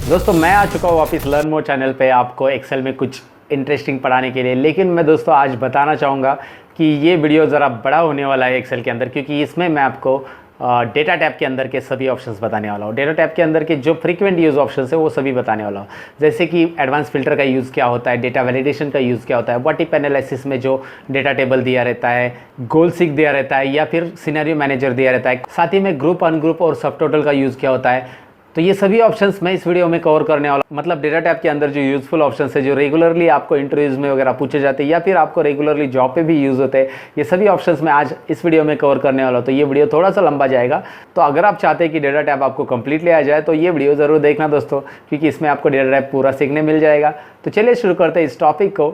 दोस्तों मैं आ चुका हूँ वापस लर्न मोर चैनल पे आपको एक्सेल में कुछ इंटरेस्टिंग पढ़ाने के लिए। लेकिन मैं दोस्तों आज बताना चाहूँगा कि ये वीडियो ज़रा बड़ा होने वाला है एक्सेल के अंदर, क्योंकि इसमें मैं आपको डेटा टैब के अंदर के सभी ऑप्शंस बताने वाला हूँ। डेटा टैब के अंदर के जो फ्रीक्वेंट यूज़ ऑप्शंस है वो सभी बताने वाला हूँ, जैसे कि एडवांस फिल्टर का यूज़ क्या होता है, डेटा वैलिडेशन का यूज़ क्या होता है, व्हाट इफ एनालिसिस में जो डेटा टेबल दिया रहता है, गोल सीक दिया रहता है या फिर सिनेरियो मैनेजर दिया रहता है, साथ ही में ग्रुप अनग्रुप और सब टोटल का यूज़ क्या होता है। तो ये सभी ऑप्शंस मैं इस वीडियो में कवर करने वाला हूँ। मतलब डेटा टैब के अंदर जो यूज़फुल ऑप्शंस है, जो रेगुलरली आपको इंटरव्यूज़ में वगैरह पूछे जाते हैं या फिर आपको रेगुलरली जॉब पे भी यूज़ होते हैं, ये सभी ऑप्शंस मैं आज इस वीडियो में कवर करने वाला हूँ। तो ये वीडियो थोड़ा सा लंबा जाएगा, तो अगर आप चाहते हैं कि डेटा टैब आपको कंप्लीटली आ जाए तो ये वीडियो ज़रूर देखना दोस्तों, क्योंकि इसमें आपको डेटा टैब पूरा सीखने मिल जाएगा। तो चलिए शुरू करते हैं इस टॉपिक को।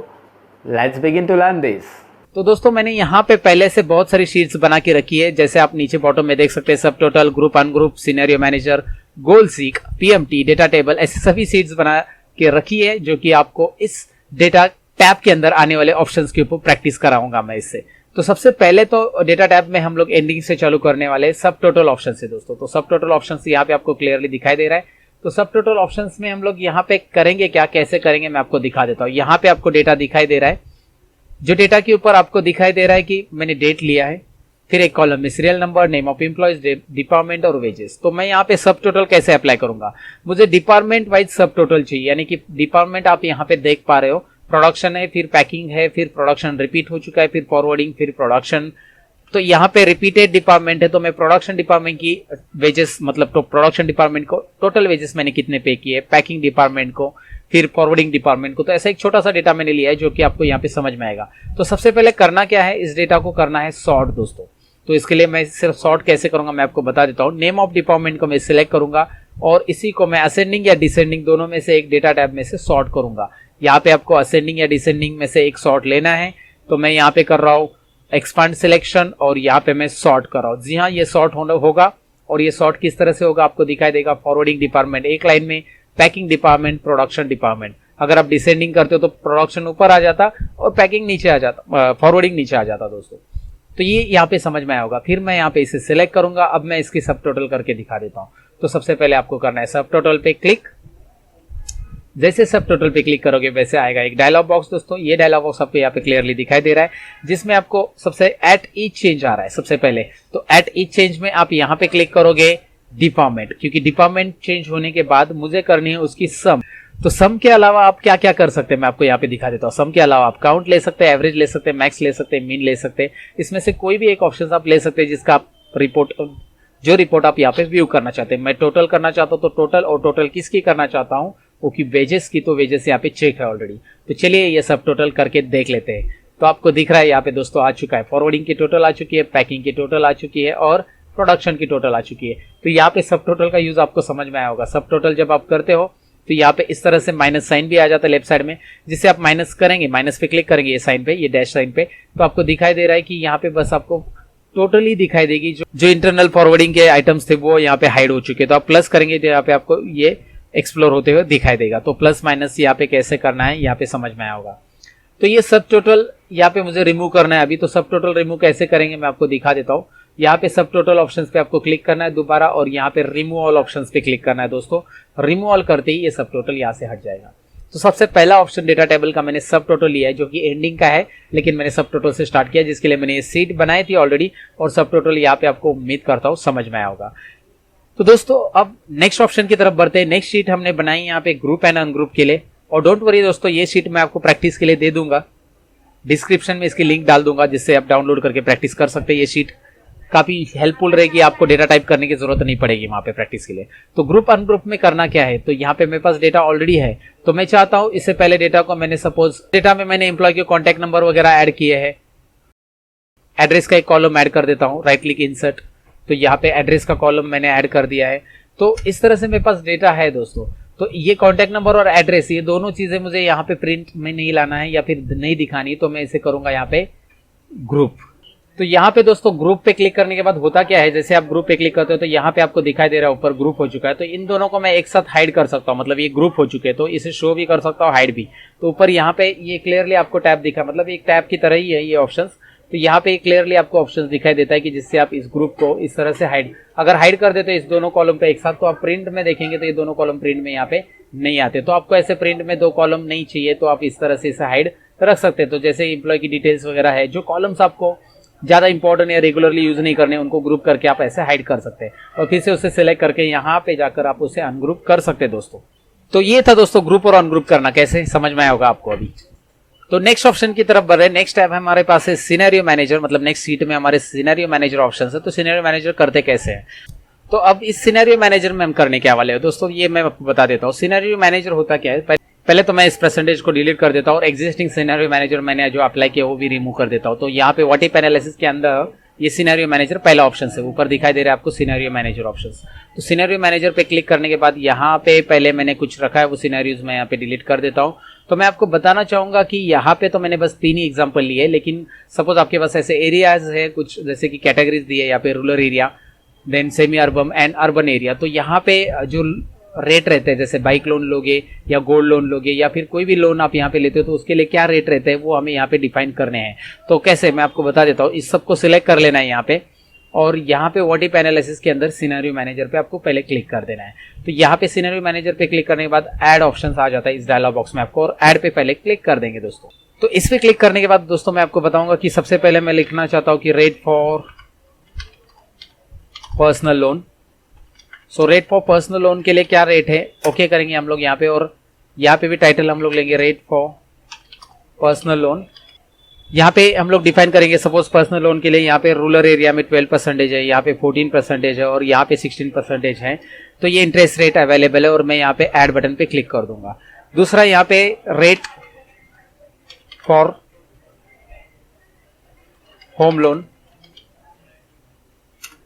Let's begin to learn this. तो दोस्तों मैंने यहाँ पे पहले से बहुत सारी शीट्स बना के रखी है, जैसे आप नीचे बॉटम में देख सकते हैं subtotal, group ungroup, scenario manager, goal seek, PMT, data table, ऐसी सभी शीट्स बना के रखी है जो कि आपको इस डेटा टैब के अंदर आने वाले ऑप्शंस के ऊपर प्रैक्टिस कराऊंगा मैं इससे। तो सबसे पहले तो डेटा टैब में हम लोग एंडिंग से चालू करने वाले सब टोटल ऑप्शन से दोस्तों। तो सब टोटल ऑप्शन यहाँ पे आपको क्लियरली दिखाई दे रहा है। तो सब टोटल ऑप्शन में हम लोग यहाँ पे करेंगे क्या, कैसे करेंगे मैं आपको दिखा देता हूँ। यहाँ पे आपको डेटा दिखाई दे रहा है, जो डेटा के ऊपर आपको दिखाई दे रहा है कि मैंने डेट लिया है, फिर एक कॉलम में serial number, name of employees, department और वेजेस। तो मैं यहाँ पे सब टोटल कैसे अप्लाई करूंगा, मुझे डिपार्टमेंट वाइज सब टोटल चाहिए। यानी कि डिपार्टमेंट आप यहाँ पे देख पा रहे हो, प्रोडक्शन है, फिर पैकिंग है, फिर प्रोडक्शन रिपीट हो चुका है, फिर फॉरवर्डिंग, फिर प्रोडक्शन। तो यहाँ पे रिपीटेड डिपार्टमेंट है, तो मैं प्रोडक्शन डिपार्टमेंट की वेजेस, मतलब तो प्रोडक्शन डिपार्टमेंट को टोटल वेजेस मैंने कितने पे किए, पैकिंग डिपार्टमेंट को, फिर फॉरवर्डिंग डिपार्टमेंट को। तो ऐसा एक छोटा सा डेटा मैंने लिया है जो कि आपको यहाँ पे समझ में आएगा। तो सबसे पहले करना क्या है, इस डेटा को करना है सॉर्ट दोस्तों। तो इसके लिए मैं सिर्फ सॉर्ट कैसे करूंगा मैं आपको बता देता हूँ। नेम ऑफ डिपार्टमेंट को मैं सिलेक्ट करूंगा और इसी को मैं असेंडिंग या डिसेंडिंग दोनों में से एक डेटा टैब में से सॉर्ट करूंगा। यहाँ पे आपको असेंडिंग या डिसेंडिंग में से एक सॉर्ट लेना है। तो मैं यहाँ पे कर रहा हूँ एक्सपांड सिलेक्शन और यहाँ पे मैं सॉर्ट कर रहा हूँ। जी हाँ, ये सॉर्ट होगा और ये सॉर्ट किस तरह से होगा आपको दिखाई देगा। फॉरवर्डिंग डिपार्टमेंट एक लाइन में, पैकिंग डिपार्टमेंट, प्रोडक्शन डिपार्टमेंट। अगर आप डिसेंडिंग करते हो तो प्रोडक्शन ऊपर आ जाता और पैकिंग नीचे आ जाता, फॉरवर्डिंग नीचे आ जाता दोस्तों। तो ये यहाँ पे समझ में आया होगा। फिर मैं यहाँ पे इसे सिलेक्ट करूंगा। अब मैं इसकी सब टोटल करके दिखा देता हूँ। तो सबसे पहले आपको करना है सब टोटल पे क्लिक। जैसे सब टोटल पे क्लिक करोगे वैसे आएगा एक डायलॉग बॉक्स दोस्तों। ये डायलॉग बॉक्स आपको यहाँ पे क्लियरली दिखाई दे रहा है, जिसमें आपको सबसे एट ईच चेंज आ रहा है सबसे पहले। तो एट ईच चेंज में आप यहाँ पे क्लिक करोगे डिपार्टमेंट, क्योंकि डिपार्टमेंट चेंज होने के बाद मुझे करनी है उसकी सम। तो सम के अलावा आप क्या क्या कर सकते हैं मैं आपको यहाँ पे दिखा देता हूँ। सम के अलावा आप काउंट ले सकते हैं, एवरेज ले सकते हैं, मैक्स ले सकते हैं, मीन ले सकते हैं। इसमें से कोई भी एक ऑप्शन आप ले सकते हैं जिसका आप जो रिपोर्ट आप यहाँ पे व्यू करना चाहते हैं। मैं टोटल करना चाहता हूँ तो टोटल, और टोटल किसकी करना चाहता हूँ वो की वेजेस की, तो वेजेस यहाँ पे चेक है ऑलरेडी। तो चलिए ये सब टोटल करके देख लेते हैं। तो आपको दिख रहा है यहाँ पे दोस्तों आ चुका है, फॉरवर्डिंग की टोटल आ चुकी है, पैकिंग की टोटल आ चुकी है और प्रोडक्शन की टोटल आ चुकी है। तो यहाँ पे सब टोटल का यूज आपको समझ में आया होगा। सब टोटल जब आप करते हो तो यहाँ पे इस तरह से माइनस साइन भी आ जाता है लेफ्ट साइड में, जिससे आप माइनस करेंगे, माइनस पे क्लिक करेंगे ये साइन पे, ये डैश साइन पे, तो आपको दिखाई दे रहा है कि यहाँ पे बस आपको टोटली दिखाई देगी जो इंटरनल फॉरवर्डिंग के आइटम्स थे वो यहाँ पे हाइड हो चुके हैं। तो आप प्लस करेंगे तो यहाँ पे आपको ये एक्सप्लोर होते हुए दिखाई देगा। तो प्लस माइनस यहाँ पे कैसे करना है यहाँ पे समझ में आया होगा। तो ये सब टोटल यहाँ पे मुझे रिमूव करना है अभी। तो सब टोटल रिमूव कैसे करेंगे मैं आपको दिखा देता हूँ। यहाँ पे सब टोटल ऑप्शंस पे आपको क्लिक करना है दोबारा और यहाँ पे रिमूव ऑल ऑप्शंस पे क्लिक करना है दोस्तों। रिमूव ऑल करते ही ये सब टोटल यहाँ से हट जाएगा। तो सबसे पहला ऑप्शन डेटा टेबल का मैंने सब टोटल लिया है, जो कि एंडिंग का है, लेकिन मैंने सब टोटल से स्टार्ट किया, जिसके लिए मैंने ये सीट बनाई थी ऑलरेडी। और सब टोटल यहाँ पे आपको उम्मीद करता हूँ समझ में आया होगा। तो दोस्तों अब नेक्स्ट ऑप्शन की तरफ बढ़ते हैं। नेक्स्ट शीट हमने बनाई यहाँ पे ग्रुप एंड अनग्रुप के लिए। और डोंट वरी दोस्तों, ये शीट मैं आपको प्रैक्टिस के लिए दे दूंगा, डिस्क्रिप्शन में इसकी लिंक डाल दूंगा, जिससे आप डाउनलोड करके प्रैक्टिस कर सकते हैं। ये शीट काफी हेल्पफुल रहेगी, आपको डेटा टाइप करने की जरूरत नहीं पड़ेगी वहां पे प्रैक्टिस के लिए। तो ग्रुप अनग्रुप में करना क्या है, तो यहाँ पे मेरे पास डेटा ऑलरेडी है। तो मैं चाहता हूं इससे पहले डेटा को मैंने सपोज डेटा में मैंने एम्प्लॉय के कॉन्टैक्ट नंबर वगैरह ऐड किए हैं, एड्रेस का एक कॉलम ऐड कर देता हूँ, राइट क्लिक इंसर्ट। तो यहाँ पे एड्रेस का कॉलम मैंने ऐड कर दिया है। तो इस तरह से मेरे पास डेटा है दोस्तों। तो ये कॉन्टैक्ट नंबर और एड्रेस, ये दोनों चीजें मुझे यहाँ पे प्रिंट में नहीं लाना है या फिर नहीं दिखानी, तो मैं इसे करूंगा यहाँ पे ग्रुप। तो यहाँ पे दोस्तों ग्रुप पे क्लिक करने के बाद होता क्या है, जैसे आप ग्रुप पे क्लिक करते हो तो यहाँ पे आपको दिखाई दे रहा है ऊपर ग्रुप हो चुका है। तो इन दोनों को मैं एक साथ हाइड कर सकता हूँ, मतलब ये ग्रुप हो चुके हैं तो इसे शो भी कर सकता हूँ, हाइड भी। तो ऊपर यहाँ पे ये क्लियरली आपको टैब दिखा, मतलब एक टैब की तरह ही है ये ऑप्शंस। तो यहाँ पे क्लियरली आपको ऑप्शंस दिखाई देता है कि जिससे आप इस ग्रुप को इस तरह से हाइड, अगर हाइड कर देते इस दोनों कॉलम पे एक साथ, तो आप प्रिंट में देखेंगे तो ये दोनों कॉलम प्रिंट में यहाँ पे नहीं आते, तो आपको ऐसे प्रिंट में 2 कॉलम नहीं चाहिए तो आप इस तरह से इसे हाइड रख सकते हैं। तो जैसे एम्प्लॉय की डिटेल्स वगैरह है, जो कॉलम्स आपको ज़्यादा इंपॉर्टेंट या रेगुलरली यूज नहीं करने, उनको ग्रुप करके आप ऐसे हाइड कर सकते हैं और फिर से उसे सिलेक्ट करके यहाँ पे जाकर आप उसे अनग्रुप कर सकते हैं दोस्तों। तो ये था दोस्तों ग्रुप और अनग्रुप करना, कैसे समझ में आया होगा आपको अभी। तो नेक्स्ट ऑप्शन की तरफ बढ़ रहे हैं। नेक्स्ट टैब हमारे पास है सिनेरियो मैनेजर, मतलब नेक्स्ट सीट में हमारे सिनेरियो मैनेजर ऑप्शन है। तो सिनेरियो मैनेजर करते कैसे हैं, तो अब इस सिनेरियो मैनेजर में हम करने क्या वाले हैं दोस्तों, ये मैं आपको बता देता हूँ। सिनेरियो मैनेजर होता क्या है, पहले तो मैं इस परसेंटेज को डिलीट कर देता हूँ और एग्जिस्टिंग सिनेरियो मैनेजर मैंने जो अप्लाई किया वो भी रिमूव कर देता हूँ। तो यहाँ पे व्हाट इफ एनालिसिस के अंदर ये सिनेरियो मैनेजर पहला ऑप्शन है, ऊपर दिखाई दे रहा है आपको सिनेरियो मैनेजर ऑप्शन। तो सिनेरियो मैनेजर पे क्लिक करने के बाद यहाँ पे पहले मैंने कुछ रखा है, वो सिनेरियोज मैं यहाँ पे डिलीट कर देता हूँ। तो मैं आपको बताना चाहूंगा कि यहाँ पे तो मैंने बस 3 ही एग्जाम्पल लिए, लेकिन सपोज आपके पास ऐसे एरियाज है कुछ, जैसे कि कैटेगरीज दी है यहाँ पे, rural area, then semi urban and urban area. तो यहाँ पे जो रेट रहते हैं, जैसे बाइक लोन लोगे या गोल्ड लोन लोगे या फिर कोई भी लोन आप यहाँ पे लेते हो, तो उसके लिए क्या रेट रहते हैं वो हमें यहाँ पे डिफाइन करने हैं। तो कैसे, मैं आपको बता देता हूँ। इस सबको सिलेक्ट कर लेना है यहाँ पे और यहाँ पे व्हाट इफ एनालिसिस के अंदर सिनेरियो मैनेजर पे आपको पहले क्लिक कर देना है। तो यहाँ पे सिनेरियो मैनेजर पे क्लिक करने के बाद ऐड ऑप्शन आ जाता है इस डायलॉग बॉक्स में आपको, और ऐड पे पहले क्लिक कर देंगे दोस्तों। तो इस पे क्लिक करने के बाद दोस्तों मैं आपको बताऊंगा कि सबसे पहले मैं लिखना चाहता हूँ कि rate for personal loan. So rate for personal loan के लिए क्या रेट है, ओके करेंगे हम लोग यहाँ पे, और यहाँ पे भी टाइटल हम लोग लेंगे रेट फॉर पर्सनल लोन। यहाँ पे हम लोग डिफाइन करेंगे, सपोज पर्सनल लोन के लिए यहाँ पे रूरल एरिया में 12% है, यहाँ पे 14% है और यहाँ पे 16% है। तो ये इंटरेस्ट रेट अवेलेबल है और मैं यहाँ पे ऐड बटन पे क्लिक कर दूंगा। दूसरा यहाँ पे रेट फॉर होम लोन।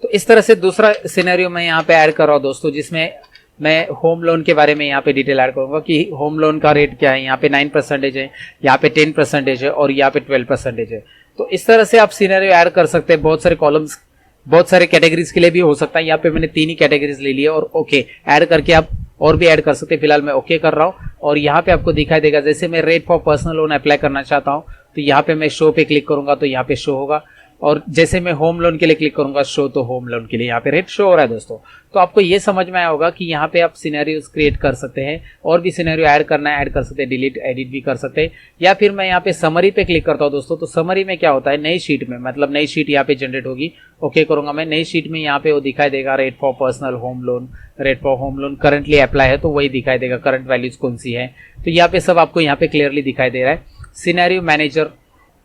तो इस तरह से दूसरा सिनेरियो मैं यहाँ पे ऐड कर रहा हूँ दोस्तों, जिसमें मैं होम लोन के बारे में यहाँ पे डिटेल ऐड करूंगा कि होम लोन का रेट क्या है। यहाँ पे 9% है, यहाँ पे 10% है और यहाँ पे 12% है। तो इस तरह से आप सिनेरियो ऐड कर सकते हैं। बहुत सारे कॉलम्स, बहुत सारे कैटेगरीज के लिए भी हो सकता है। यहाँ पे मैंने 3 ही कैटेगरीज ले लिया और ओके ऐड करके आप और भी ऐड कर सकते हैं। फिलहाल मैं ओके कर रहा हूँ और यहाँ पे आपको दिखाई देगा, जैसे मैं rate for personal loan apply करना चाहता हूँ तो यहाँ पे मैं शो पे क्लिक करूंगा तो यहाँ पे शो होगा, और जैसे मैं होम लोन के लिए क्लिक करूंगा शो, तो होम लोन के लिए यहाँ पे रेट शो हो रहा है दोस्तों। तो आपको ये समझ में आया होगा कि यहाँ पे आप सिनेरियोस क्रिएट कर सकते हैं और भी सिनेरियो ऐड करना है ऐड कर सकते हैं, डिलीट एडिट भी कर सकते हैं। या फिर मैं यहाँ पे समरी पे क्लिक करता हूँ दोस्तों। तो समरी में क्या होता है, नई शीट में, मतलब नई शीट यहाँ पे जनरेट होगी, ओके करूंगा मैं। नई शीट में यहाँ पे वो दिखाई देगा rate for personal home loan, rate for home loan currently apply है तो वही दिखाई देगा, करंट वैल्यूज कौन सी है। तो यहाँ पे सब आपको यहाँ पे क्लियरली दिखाई दे रहा है। सिनेरियो मैनेजर,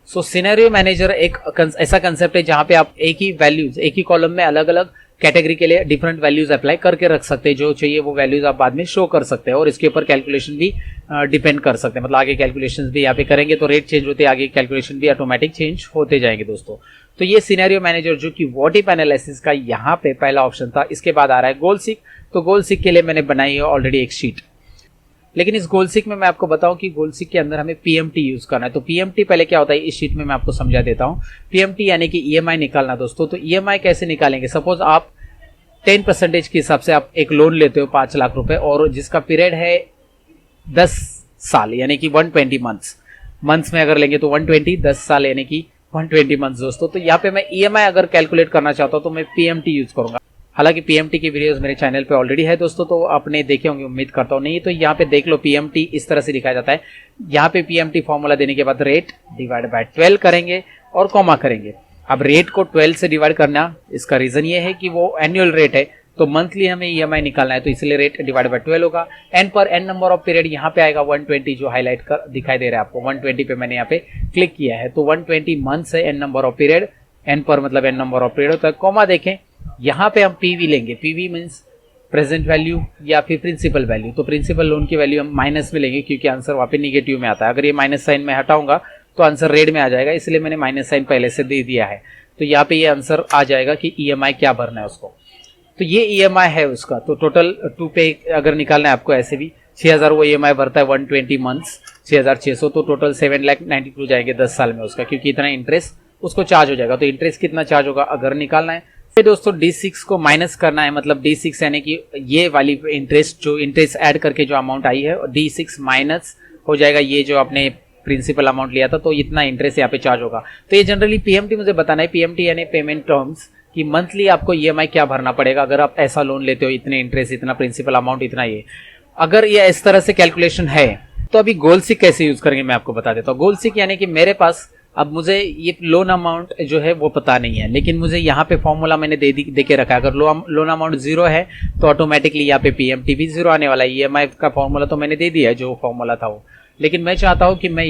सो सिनेरियो मैनेजर एक ऐसा कंसेप्ट है जहां पे आप एक ही वैल्यूज, एक ही कॉलम में अलग अलग कैटेगरी के लिए डिफरेंट वैल्यूज अप्लाई करके रख सकते हैं। जो चाहिए वो वैल्यूज आप बाद में शो कर सकते हैं और इसके ऊपर कैलकुलेशन भी डिपेंड कर सकते हैं। मतलब आगे कैलकुलेशन भी यहाँ पे करेंगे तो रेट चेंज होते, आगे कैलकुलेशन भी ऑटोमेटिक चेंज होते जाएंगे दोस्तों। तो ये सिनेरियो मैनेजर जो कि व्हाट इफ एनालिसिस का यहाँ पे पहला ऑप्शन था। इसके बाद आ रहा है गोल सीक। तो गोल सीक के लिए मैंने बनाई है ऑलरेडी एक शीट, लेकिन इस गोल सीक में मैं आपको बताऊं कि गोल सीक के अंदर हमें पीएमटी यूज करना है। तो पीएमटी पहले क्या होता है इस शीट में मैं आपको समझा देता हूं। पीएमटी यानी कि ईएमआई निकालना दोस्तों। तो ईएमआई कैसे निकालेंगे, सपोज आप 10% के हिसाब से आप एक लोन लेते हो 5 लाख रुपए और जिसका पीरियड है 10 साल यानी कि 120 मंथ्स में अगर लेंगे तो 120, 10 साल यानी कि 120 मंथ्स दोस्तों। तो यहाँ पे मैं ईएमआई अगर कैलकुलेट करना चाहता हूँ तो मैं पीएमटी यूज करूंगा। हालांकि पीएमटी की वीडियोस मेरे चैनल पे ऑलरेडी है दोस्तों, तो आपने देखे होंगे उम्मीद करता हूँ। नहीं तो यहाँ पे देख लो, पीएमटी इस तरह से दिखाया जाता है। यहाँ पे पीएमटी फॉर्मूला देने के बाद रेट डिवाइड बाय 12 करेंगे और कॉमा करेंगे। अब रेट को 12 से डिवाइड करना, इसका रीजन ये है कि वो एनुअल रेट है तो मंथली हमें ईएमआई निकालना है, तो इसलिए रेट डिवाइड बाय 12 होगा। एन पर एन नंबर ऑफ पीरियड यहाँ पे आएगा 120 जो हाईलाइट कर दिखाई दे रहा है आपको। 120 पे मैंने यहाँ पे क्लिक किया है तो 120 मंथ्स है, N number of period, N per मतलब एन नंबर ऑफ पीरियड होता है। कॉमा देखें, यहाँ पे हम पीवी लेंगे। पीवी मीन्स प्रेजेंट वैल्यू या फिर प्रिंसिपल वैल्यू। तो प्रिंसिपल लोन की वैल्यू हम माइनस में लेंगे क्योंकि आंसर वहाँ पे निगेटिव में आता है। अगर ये माइनस साइन में हटाऊंगा तो आंसर रेड में आ जाएगा, इसलिए मैंने माइनस साइन पहले से दे दिया है। तो यहाँ पे ये आंसर आ जाएगा कि ईएमआई क्या भरना है उसको। तो ये ईएमआई है उसका। तो टोटल 2 पे अगर निकालना है आपको ऐसे भी 6000 वो ईएमआई भरता है 120 मंथ्स 6600, तो टोटल 7,92,000 जाएंगे 10 साल में उसका, क्योंकि इतना इंटरेस्ट उसको चार्ज हो जाएगा। तो इंटरेस्ट कितना चार्ज होगा अगर निकालना है फिर दोस्तों D6 को माइनस करना है। मतलब D6 यानी कि ये वाली इंटरेस्ट, जो इंटरेस्ट ऐड करके जो अमाउंट आई है, और D6 माइनस हो जाएगा ये जो आपने प्रिंसिपल अमाउंट लिया था, तो इतना इंटरेस्ट यहाँ पे चार्ज होगा। तो ये जनरली पीएमटी मुझे बताना है। पीएमटी यानी पेमेंट टर्म्स कि मंथली आपको ईएमआई क्या भरना पड़ेगा अगर आप ऐसा लोन लेते हो, इतने इंटरेस्ट, इतना प्रिंसिपल अमाउंट, इतना ये। अगर ये इस तरह से कैलकुलेशन है तो अभी गोलसीक कैसे यूज करेंगे मैं आपको बता देता हूँ। गोलसीक यानी कि मेरे पास अब मुझे ये लोन अमाउंट जो है वो पता नहीं है, लेकिन मुझे यहाँ पे फॉर्मूला मैंने दे के रखा है। अगर लोन अमाउंट 0 है तो ऑटोमेटिकली यहाँ पे पीएमटी भी 0 आने वाला है। ईएमआई का फॉर्मूला तो मैंने दे दिया है जो फॉर्मूला था वो, लेकिन मैं चाहता हूँ कि मैं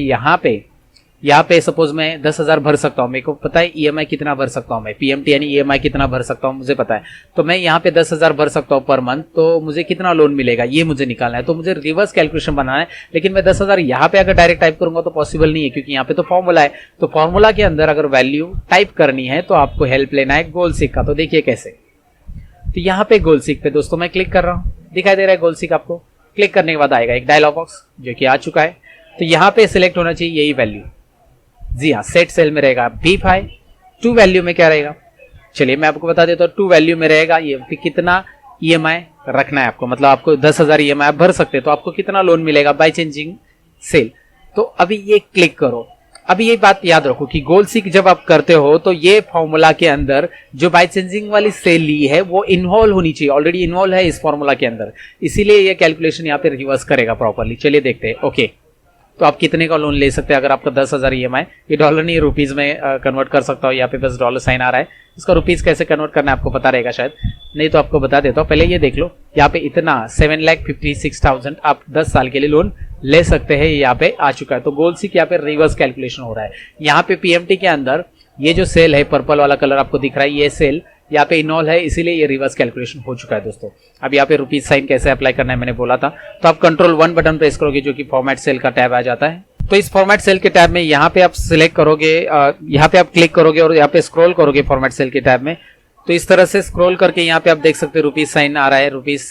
यहाँ पे सपोज मैं 10,000 भर सकता हूँ। मेरे को पता है ईएमआई कितना भर सकता हूँ मैं, पीएमटी यानी ईएमआई कितना भर सकता हूँ मुझे पता है। तो मैं यहाँ पे 10,000 भर सकता हूँ पर मंथ, तो मुझे कितना लोन मिलेगा ये मुझे निकालना है। तो मुझे रिवर्स कैलकुलेशन बनाना है, लेकिन मैं 10,000 यहाँ पे अगर डायरेक्ट टाइप करूंगा तो पॉसिबल नहीं है, क्योंकि यहाँ पे तो फॉर्मूला है। तो फॉर्मूला के अंदर अगर वैल्यू टाइप करनी है तो आपको हेल्प लेना है गोलसीक का। तो देखिए कैसे, तो यहाँ पे गोलसीक पे दोस्तों मैं क्लिक कर रहा हूँ, दिखाई दे रहा है गोलसीक आपको। क्लिक करने के बाद आएगा एक डायलॉग बॉक्स जो कि आ चुका है। तो यहाँ पे सिलेक्ट होना चाहिए यही वैल्यू। जी हाँ, सेट सेल में रहेगा B5। टू वैल्यू में क्या रहेगा, चलिए मैं आपको बता देता हूँ। टू वैल्यू में रहेगा ये कितना ईएमआई रखना है आपको, मतलब आपको 10,000 ईएमआई आप भर सकते हैं, तो आपको कितना लोन मिलेगा बाय चेंजिंग सेल। तो अभी ये क्लिक करो। अभी ये बात याद रखो कि गोलसीक जब आप करते हो तो ये फॉर्मूला के अंदर जो बाय चेंजिंग वाली सेल ली है वो इन्वॉल्व होनी चाहिए, ऑलरेडी इन्वॉल्व है इस फॉर्मूला के अंदर, इसीलिए ये कैलकुलेशन यहाँ पे रिवर्स करेगा प्रॉपरली। चलिए देखते हैं। ओके, तो आप कितने का लोन ले सकते हैं अगर आपका 10,000 ईएमआई, ये डॉलर नहीं रुपीज में कन्वर्ट कर सकता हूँ। यहाँ पे बस डॉलर साइन आ रहा है, इसका रुपीज कैसे कन्वर्ट करना है आपको पता रहेगा शायद, नहीं तो आपको बता देता हूँ। पहले ये देख लो, यहाँ पे इतना 7,56,000 आप 10 साल के लिए लोन ले सकते हैं, यहाँ पे आ चुका है। तो गोलसीक यहाँ पे रिवर्स कैलकुलेशन हो रहा है। यहाँ पे पीएमटी के अंदर ये जो सेल है, पर्पल वाला कलर आपको दिख रहा है, ये सेल यहाँ पे इन्वॉल्व है, इसीलिए ये रिवर्स कैलकुलेशन हो चुका है दोस्तों। अब यहाँ पे रुपीज साइन कैसे अप्लाई करना है मैंने बोला था, तो आप Ctrl+1 बटन प्रेस करोगे जो कि फॉर्मेट सेल का टैब आ जाता है। तो इस फॉर्मेट सेल के टैब में यहाँ पे आप सिलेक्ट करोगे, यहाँ पे आप क्लिक करोगे और यहाँ पे स्क्रॉल करोगे फॉर्मेट सेल के टैब में। तो इस तरह से स्क्रॉल करके यहाँ पे आप देख सकते हैं रुपीज साइन आ रहा है, रुपीज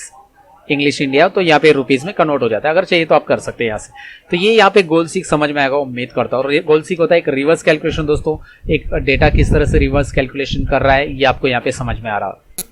इंग्लिश इंडिया, तो यहाँ पे रुपीज में कन्वर्ट हो जाता है। अगर चाहिए तो आप कर सकते हैं यहाँ से। तो ये यहाँ पे गोलसीक समझ में आएगा उम्मीद करता हूँ। और ये गोलसीक होता है एक रिवर्स कैलकुलेशन दोस्तों, एक डेटा किस तरह से रिवर्स कैलकुलेशन कर रहा है ये आपको यहाँ पे समझ में आ रहा है।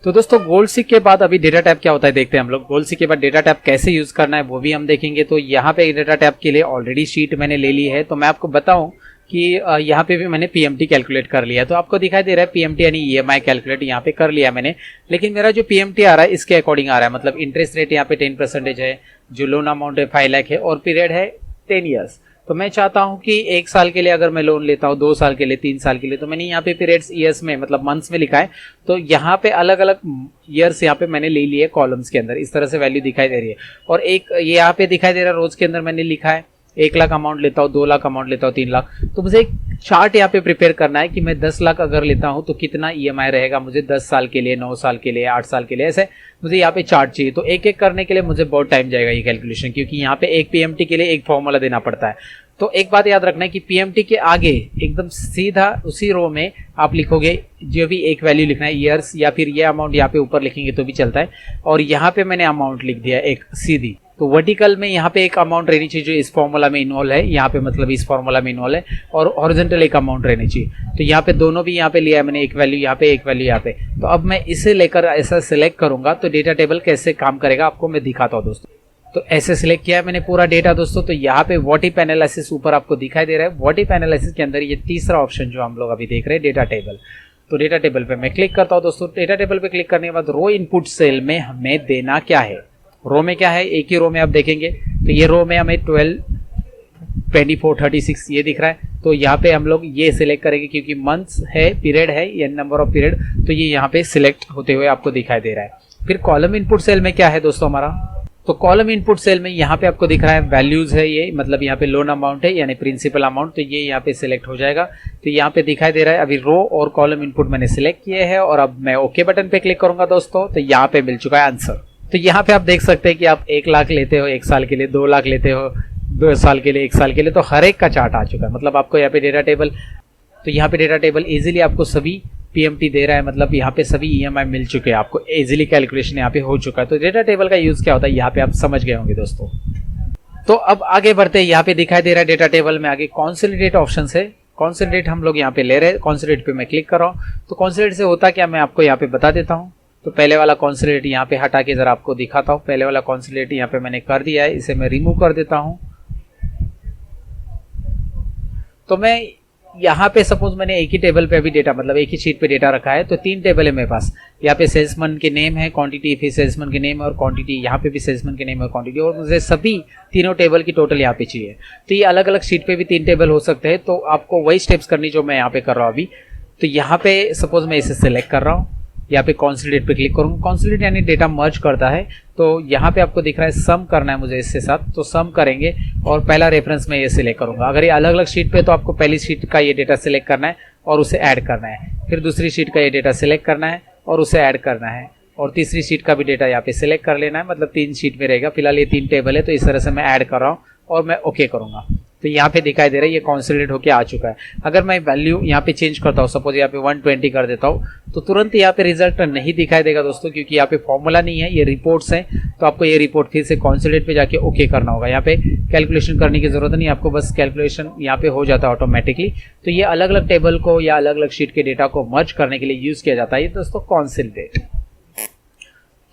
तो दोस्तों गोलसीक के बाद अभी डेटा टैब क्या होता है देखते हैं हम लोग। गोलसीक के बाद डेटा टैब कैसे यूज करना है वो भी हम देखेंगे। तो यहाँ पे डेटा टैब के लिए ऑलरेडी शीट मैंने ले ली है, तो मैं आपको बताऊं कि यहाँ पे भी मैंने पीएमटी कैलकुलेट कर लिया है। तो आपको दिखाई दे रहा है पीएमटी यानी ईएमआई कैलकुलेट यहाँ पे कर लिया मैंने, लेकिन मेरा जो पीएमटी आ रहा है इसके अकॉर्डिंग आ रहा है। मतलब इंटरेस्ट रेट यहाँ पे 10% है, जो लोन अमाउंट है 5 लाख है और पीरियड है 10 ईयर्स। तो मैं चाहता हूं कि 1 साल के लिए अगर मैं लोन लेता हूं, 2 साल के लिए, 3 साल के लिए, तो मैंने यहाँ पे पीरियड्स ईयर्स में मतलब मंथ्स में लिखा है। तो यहाँ पे अलग अलग ईयर्स यहाँ पे मैंने ले लिए कॉलम्स के अंदर, इस तरह से वैल्यू दिखाई दे रही है। और एक ये यहाँ पे दिखाई दे रहा है रोज के अंदर मैंने लिखा है 1 लाख अमाउंट लेता हूँ, 2 लाख अमाउंट लेता हूँ, 3 लाख। तो मुझे एक चार्ट यहाँ पे प्रिपेयर करना है कि मैं 10 लाख अगर लेता हूँ तो कितना ईएमआई रहेगा मुझे 10 साल के लिए, 9 साल के लिए, 8 साल के लिए, ऐसे मुझे यहाँ पे चार्ट चाहिए। तो एक एक करने के लिए मुझे बहुत टाइम जाएगा ये कैलकुलेशन, क्योंकि यहाँ पे एक पीएमटी के लिए एक फॉर्मूला देना पड़ता है। तो एक बात याद रखना है कि पीएमटी के आगे एकदम सीधा उसी रो में आप लिखोगे जो भी एक वैल्यू लिखना है, ईयर्स, या फिर ये अमाउंट यहाँ पे ऊपर लिखेंगे तो भी चलता है। और यहाँ पे मैंने अमाउंट लिख दिया एक सीधी, तो वर्टिकल में यहाँ पे एक अमाउंट रहनी चाहिए जो इस फॉर्मूला में इन्वॉल्व है, यहाँ पे मतलब इस फॉर्मूला में इन्वॉल्व है, और हॉरिजॉन्टल एक अमाउंट रहनी चाहिए। तो यहाँ पे दोनों भी यहाँ पे लिया है मैंने, एक वैल्यू यहाँ पे, एक वैल्यू यहाँ पे। तो अब मैं इसे लेकर ऐसा सिलेक्ट करूंगा तो डेटा टेबल कैसे काम करेगा आपको मैं दिखाता हूँ दोस्तों। तो ऐसे सिलेक्ट किया है मैंने पूरा डेटा दोस्तों। तो यहाँ पे व्हाट इफ एनालिसिस ऊपर आपको दिखाई दे रहा है। व्हाट इफ एनालिसिस के अंदर ये तीसरा ऑप्शन जो हम लोग अभी देख रहे हैं डेटा टेबल। तो डेटा टेबल पे मैं क्लिक करता हूँ दोस्तों। डेटा टेबल पे क्लिक करने के बाद रो इनपुट सेल में हमें देना क्या है, रो में क्या है, एक ही रो में आप देखेंगे तो ये रो में हमें 12, 24, 36 ये दिख रहा है। तो यहाँ पे हम लोग ये सिलेक्ट करेंगे क्योंकि मंथ्स है, पीरियड है, ये नंबर ऑफ पीरियड, तो ये यहाँ पे सिलेक्ट होते हुए आपको दिखाई दे रहा है। फिर कॉलम इनपुट सेल में क्या है दोस्तों हमारा, तो कॉलम इनपुट सेल में यहाँ पे आपको दिख रहा है वैल्यूज है, ये मतलब यहाँ पे लोन अमाउंट है यानी प्रिंसिपल अमाउंट, तो ये यहाँ पे सिलेक्ट हो जाएगा। तो यहाँ पे दिखाई दे रहा है अभी रो और कॉलम इनपुट मैंने सिलेक्ट किए हैं और अब मैं ओके बटन पे क्लिक करूंगा दोस्तों। तो यहाँ पे मिल चुका है आंसर। तो यहाँ पे आप देख सकते हैं कि आप 1 लाख लेते हो 1 साल के लिए, 2 लाख लेते हो 2 साल के लिए, 1 साल के लिए, तो हर एक का चार्ट आ चुका है। मतलब आपको यहाँ पे डेटा टेबल, तो यहाँ पे डेटा टेबल इजीली आपको सभी पीएमटी दे रहा है, मतलब यहाँ पे सभी ईएमआई मिल चुके हैं आपको, इजीली कैलकुलेशन यहाँ पे हो चुका है। तो डेटा टेबल का यूज क्या होता है यहाँ पे आप समझ गए होंगे दोस्तों। तो अब आगे बढ़ते हैं, यहाँ पे दिखाई दे रहा है डेटा टेबल में आगे कॉन्सोलिडेट ऑप्शन है। कॉन्सोलिडेट हम लोग यहाँ पे ले रहे हैं, कॉन्सोलिडेट पे मैं क्लिक कर रहा हूँ। तो कॉन्सोलिडेट से होता क्या मैं आपको यहाँ पे बता देता हूँ। तो पहले वाला कॉन्सोलिडेट यहाँ पे हटा के जरा आपको दिखाता हूँ। पहले वाला कॉन्सोलिडेट यहाँ पे मैंने कर दिया है, इसे मैं रिमूव कर देता हूँ। तो मैं यहाँ पे सपोज मैंने एक ही टेबल पे अभी डेटा मतलब एक ही शीट पे डेटा रखा है, तो 3 टेबल है मेरे पास। यहाँ पे सेल्समैन के नेम है, क्वांटिटी, फिर सेल्समैन के नेम और क्वांटिटी, यहाँ पे भी सेल्समैन के नेम और क्वांटिटी, और मुझे सभी तीनों टेबल की टोटल यहाँ पे चाहिए। तो ये अलग अलग शीट पे भी 3 टेबल हो सकते हैं, तो आपको वही स्टेप्स करनी जो मैं यहाँ पे कर रहा हूँ अभी। तो यहाँ पे सपोज मैं इसे सेलेक्ट कर रहा हूँ, यहाँ पे कॉन्सोलिडेट पे क्लिक करूँगा। कॉन्सोलिडेट यानी डेटा मर्ज करता है, तो यहाँ पे आपको दिख रहा है सम करना है मुझे इसके साथ, तो सम करेंगे और पहला रेफरेंस मैं ये सिलेक्ट करूँगा। अगर ये अलग अलग शीट पे तो आपको पहली शीट का ये डेटा सिलेक्ट करना है और उसे ऐड करना है, फिर दूसरी शीट का ये डेटा सिलेक्ट करना है और उसे ऐड करना है, और तीसरी शीट का भी डेटा यहाँ पे सिलेक्ट कर लेना है। मतलब 3 शीट में रहेगा। फिलहाल ये 3 टेबल है, तो इस तरह से मैं ऐड कर रहा हूँ और मैं ओके करूँगा। तो यहाँ पे दिखाई दे रहा है ये कॉन्सोलिडेट होके आ चुका है। अगर मैं वैल्यू यहाँ पे चेंज करता हूँ, सपोज यहाँ पे 120 कर देता हूँ, तो तुरंत यहाँ पे रिजल्ट नहीं दिखाई देगा दोस्तों, क्योंकि यहाँ पे फॉर्मूला नहीं है, ये रिपोर्ट्स हैं। तो आपको ये रिपोर्ट फिर से कॉन्सोलिडेट पे जाके ओके करना होगा। यहाँ पे कैलकुलेशन करने की जरूरत नहीं, आपको बस कैलकुलेशन यहाँ पे हो जाता है ऑटोमेटिकली। तो ये अलग अलग टेबल को या अलग अलग शीट के डेटा को मर्ज करने के लिए यूज किया जाता है ये दोस्तों कॉन्सोलिडेट।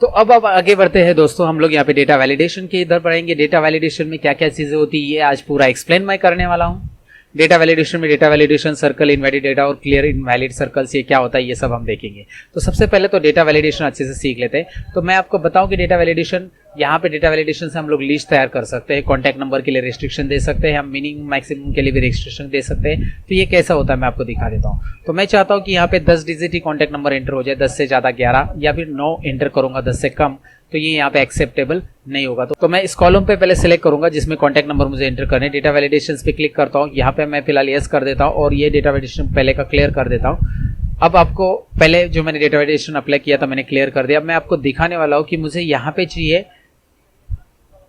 तो अब आगे बढ़ते हैं दोस्तों, हम लोग यहाँ पे डेटा वैलिडेशन के इधर पढ़ेंगे। डेटा वैलिडेशन में क्या क्या चीजें होती है ये आज पूरा एक्सप्लेन मैं करने वाला हूँ। डेटा वैलिडेशन में data validation circle, invalid data और क्लियर इनवैलिड सर्कल्स, ये क्या होता है ये सब हम देखेंगे। तो सबसे पहले तो डेटा वैलिडेशन अच्छे से सीख लेते हैं। तो मैं आपको बताऊं कि डेटा वैलिडेशन, यहाँ पे डेटा वैलिडेशन से हम लोग लिस्ट तैयार कर सकते हैं, कॉन्टैक्ट नंबर के लिए रिस्ट्रिक्शन दे सकते हैं, हम मिनिमम मैक्सिमम के लिए भी रिस्ट्रिक्शन दे सकते हैं। तो ये कैसा होता है मैं आपको दिखा देता हूँ। तो मैं चाहता हूँ कि यहाँ पे 10 डिजिट ही कॉन्टैक्ट नंबर एंटर हो जाए, 10 से ज्यादा 11 या फिर 9 एंटर करूंगा 10 से कम, तो ये यहाँ पे एक्सेप्टेबल नहीं होगा। तो मैं इस कॉलम पे पहले सिलेक्ट करूंगा जिसमें कॉन्टैक्ट नंबर मुझे एंटर करने। डेटा वैलिडेशंस पे क्लिक करता हूँ, यहाँ पे मैं फिलहाल यस कर देता हूँ और ये डेटा वैलिडेशन पहले का क्लियर कर देता हूँ। अब आपको पहले जो मैंने डेटा वैलिडेशन अप्लाई किया था मैंने क्लियर कर दिया। अब मैं आपको दिखाने वाला हूँ कि मुझे यहाँ पे चाहिए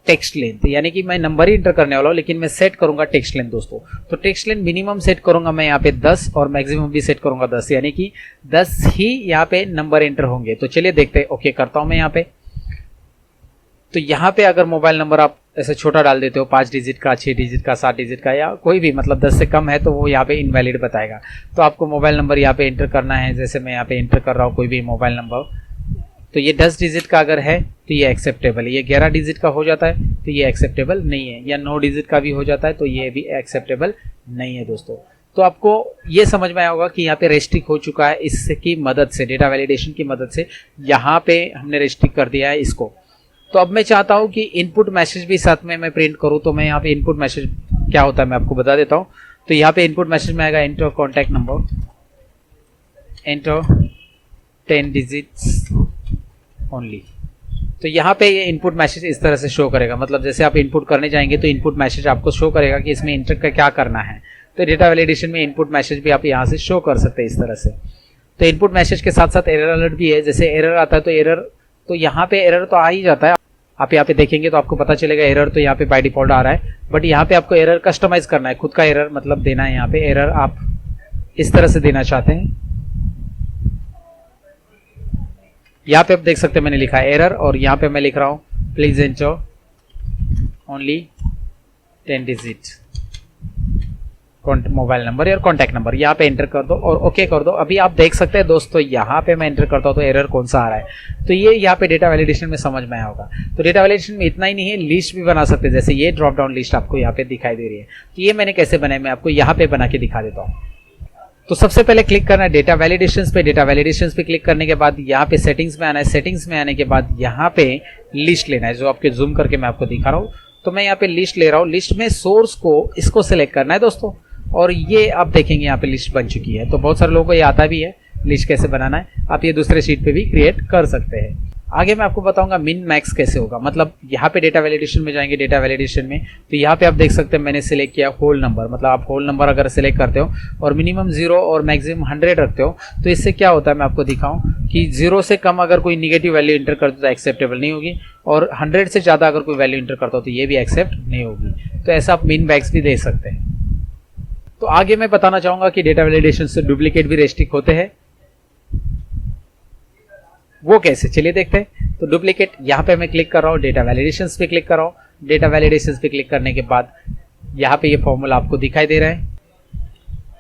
टेक्स्ट लेंथ, यानी कि मैं नंबर ही इंटर करने वाला हूँ, लेकिन मैं सेट करूंगा टेक्स्ट लेंथ दोस्तों। तो टेक्स्ट लेंथ मिनिमम सेट करूंगा मैं यहाँ पे 10 और मैक्सिमम भी सेट करूंगा 10, यानी कि 10 ही यहाँ पे नंबर एंटर होंगे। तो चलिए देखते हैं, ओके करता हूं मैं यहाँ पे। तो यहाँ पे अगर मोबाइल नंबर आप ऐसे छोटा डाल देते हो, 5 डिजिट का, 6 डिजिट का, 7 डिजिट का, या कोई भी मतलब 10 से कम है, तो वो यहाँ पे इनवैलिड बताएगा। तो आपको मोबाइल नंबर यहाँ पे एंटर करना है, जैसे मैं यहाँ पे एंटर कर रहा हूँ कोई भी मोबाइल नंबर। तो ये 10 डिजिट का अगर है तो ये एक्सेप्टेबल है, ये 11 डिजिट का हो जाता है तो ये एक्सेप्टेबल नहीं है, या 9 डिजिट का भी हो जाता है तो ये भी एक्सेप्टेबल नहीं है दोस्तों। तो आपको ये समझ में आया होगा कि यहाँ पे रेस्ट्रिक्ट हो चुका है, इसकी मदद से, डेटा वैलिडेशन की मदद से यहाँ पे हमने रेस्ट्रिक्ट कर दिया है इसको। तो अब मैं चाहता हूँ कि इनपुट मैसेज भी साथ में मैं प्रिंट करूँ, तो मैं यहाँ पे इनपुट मैसेज क्या होता है मैं आपको बता देता हूँ। तो यहाँ पे इनपुट मैसेज में आएगा enter contact number, enter 10 digits only. तो यहाँ पे ये इनपुट मैसेज इस तरह से शो करेगा, मतलब जैसे आप इनपुट करने जाएंगे तो इनपुट मैसेज आपको शो करेगा कि इसमें इंटर का क्या करना है। तो डेटा वैलिडेशन में इनपुट मैसेज भी आप यहाँ से शो कर सकते हैं इस तरह से। तो इनपुट मैसेज के साथ साथ एरर अलर्ट भी है, जैसे एरर आता है तो एरर, तो यहाँ पे एरर तो आ ही जाता है। आप यहाँ पे देखेंगे तो आपको पता चलेगा एरर तो यहाँ पे बाय डिफॉल्ट आ रहा है, बट यहाँ पे आपको एरर कस्टमाइज करना है, खुद का एरर मतलब देना है। यहाँ पे एरर आप इस तरह से देना चाहते हैं, यहाँ पे आप देख सकते हैं मैंने लिखा है एरर, और यहाँ पे मैं लिख रहा हूँ please enter only 10 digit mobile number या कॉन्टैक्ट नंबर, यहाँ पे एंटर कर दो और ओके कर दो। अभी आप देख सकते हैं दोस्तों यहाँ पे मैं एंटर करता हूँ तो एरर कौन सा आ रहा है। तो ये यहाँ पे डेटा वैलिडेशन में समझ में आया होगा। तो डेटा वैलिडेशन में इतना ही नहीं है, लिस्ट भी बना सकते हैं, जैसे ये ड्रॉप डाउन लिस्ट आपको यहाँ पे दिखाई दे रही है। तो ये मैंने कैसे बनाया मैं आपको यहाँ पे बना के दिखा देता हूँ। तो सबसे पहले क्लिक करना है डेटा वैलिडेशंस पे। डेटा वैलिडेशंस पे क्लिक करने के बाद यहाँ पे सेटिंग्स में आना है। सेटिंग्स में आने के बाद यहाँ पे लिस्ट लेना है, जो आपके जूम करके मैं आपको दिखा रहा हूँ। तो मैं यहाँ पे लिस्ट ले रहा हूँ, लिस्ट में सोर्स को इसको सिलेक्ट करना है दोस्तों, और ये आप देखेंगे यहाँ पे लिस्ट बन चुकी है। तो बहुत सारे लोगों को ये आता भी है लिस्ट कैसे बनाना है, आप ये दूसरे शीट पे भी क्रिएट कर सकते हैं। आगे मैं आपको बताऊंगा मिन मैक्स कैसे होगा, मतलब यहाँ पे डेटा वैलिडेशन में जाएंगे, डेटा वैलिडेशन में तो यहाँ पे आप देख सकते हैं मैंने सिलेक्ट किया होल नंबर, मतलब आप होल नंबर अगर सिलेक्ट करते हो और मिनिमम 0 और मैक्सिमम 100 रखते हो तो इससे क्या होता है मैं आपको दिखाऊं कि 0 से कम अगर कोई निगेटिव वैल्यू इंटर करते हो तो एक्सेप्टेबल नहीं होगी, और 100 से ज़्यादा अगर कोई वैल्यू इंटर करता हो तो ये भी एक्सेप्ट नहीं होगी। तो ऐसा आप मिन मैक्स भी दे सकते हैं। तो आगे मैं बताना चाहूंगा कि डेटा वैलिडेशन से डुप्लीकेट भी रेस्ट्रिक्ट होते हैं, वो कैसे, चलिए देखते हैं। तो डुप्लीकेट यहाँ पे मैं क्लिक कर रहा हूँ, डेटा वैलिडेशंस पे क्लिक कर रहा हूँ। डेटा वैलिडेशंस पे क्लिक करने के बाद यहाँ पे ये फॉर्मूला आपको दिखाई दे रहा है,